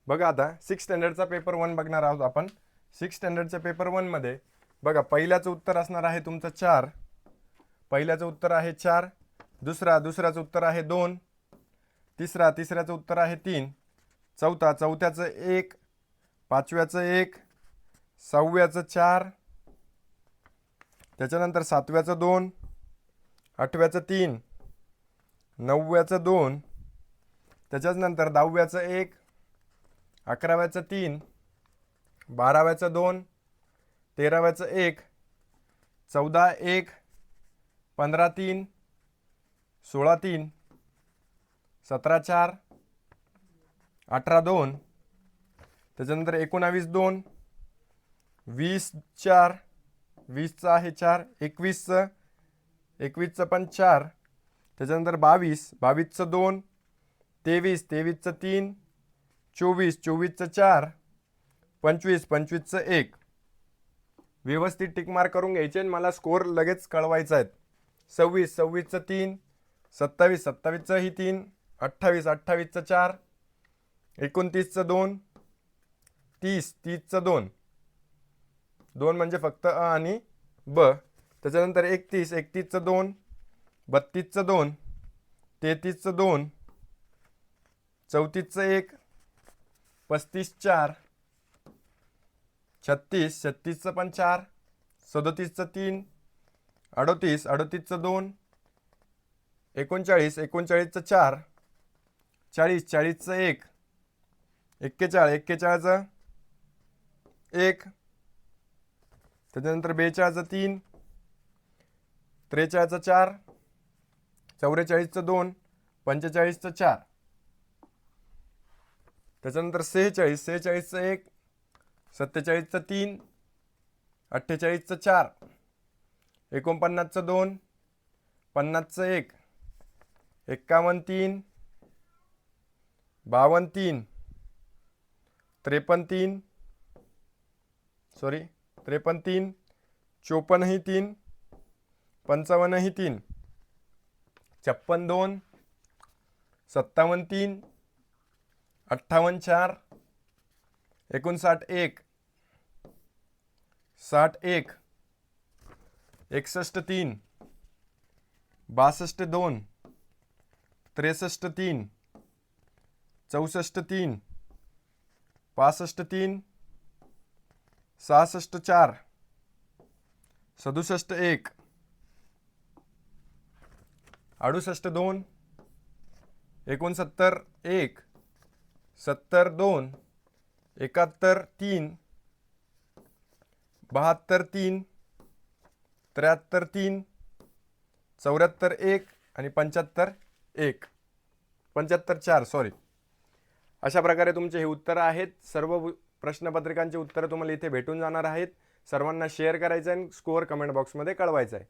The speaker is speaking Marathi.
बघा आता 6 स्टँडर्डचा पेपर 1 बघणार आहोत आपण। 6 स्टँडर्डच्या पेपर 1 मध्ये बघा पहिल्याचं उत्तर असणार आहे तुमचं 4, पहिल्याचं उत्तर आहे 4, दुसऱ्याचं उत्तर आहे 2, तिसऱ्याचं उत्तर आहे 3, चौथ्याचं 1, पाचव्याचं 1, सहाव्याचं 4, त्याच्यानंतर सातव्याचं 2, आठव्याचं 3, नवव्याचं 2, त्याच्याच नंतर 10व्याचं 1, 11व्याचं 3, 12व्याचं 2, 13व्याचं 1, 14 1, 15 3, 16 3, 17 4, 18 2, त्याच्यानंतर 19 2, 20 4, 20चं आहे 4, 21चं पण 4, त्याच्यानंतर 22चं 2, 23चं 3, 24चं 4, 25चं 1। व्यवस्थित टिक मार्क करून घ्यायचे आणि मला स्कोअर लगेच कळवायचा आहे। 26चं 3, 27चं ही 3, 28चं 4, 29चं 2, 30चं 2, 2 म्हणजे फक्त अ आणि ब, त्याच्यानंतर 31चं 2, 32चं 2, 33चं 2, 34चं 1, 35 4, 36चं पण 4, 37चं 3, 38चं 2, 39चं 4, 40चं 1, 41चं 1, त्याच्यानंतर 42चं 3, 43चं 4, 44चं 2, 45चं 4, त्याच्यानंतर 46चं 1, 47चं 3, 48चं 4, 49चं 2, 50चं 1, 51 3, 52 3, 53 3, 54 3, 55 3, 56 2, 57 3, 58 4, 59 1, 60 1, 61 3, 62 2, 63 3, 64 3, 65 3, 66 4, 67 1, 68 2, 69 1, 70 2, 71 3, 72 3, 73 3, 74 1 आणि 75 1, 75 4 सॉरी। अशा प्रकारे तुमचे हे उत्तरं आहेत। सर्व प्रश्नपत्रिकांची उत्तरं तुम्हाला इथे भेटून जाणार आहेत। सर्वांना शेअर करायचं आणि स्कोअर कमेंट बॉक्समध्ये कळवायचं आहे।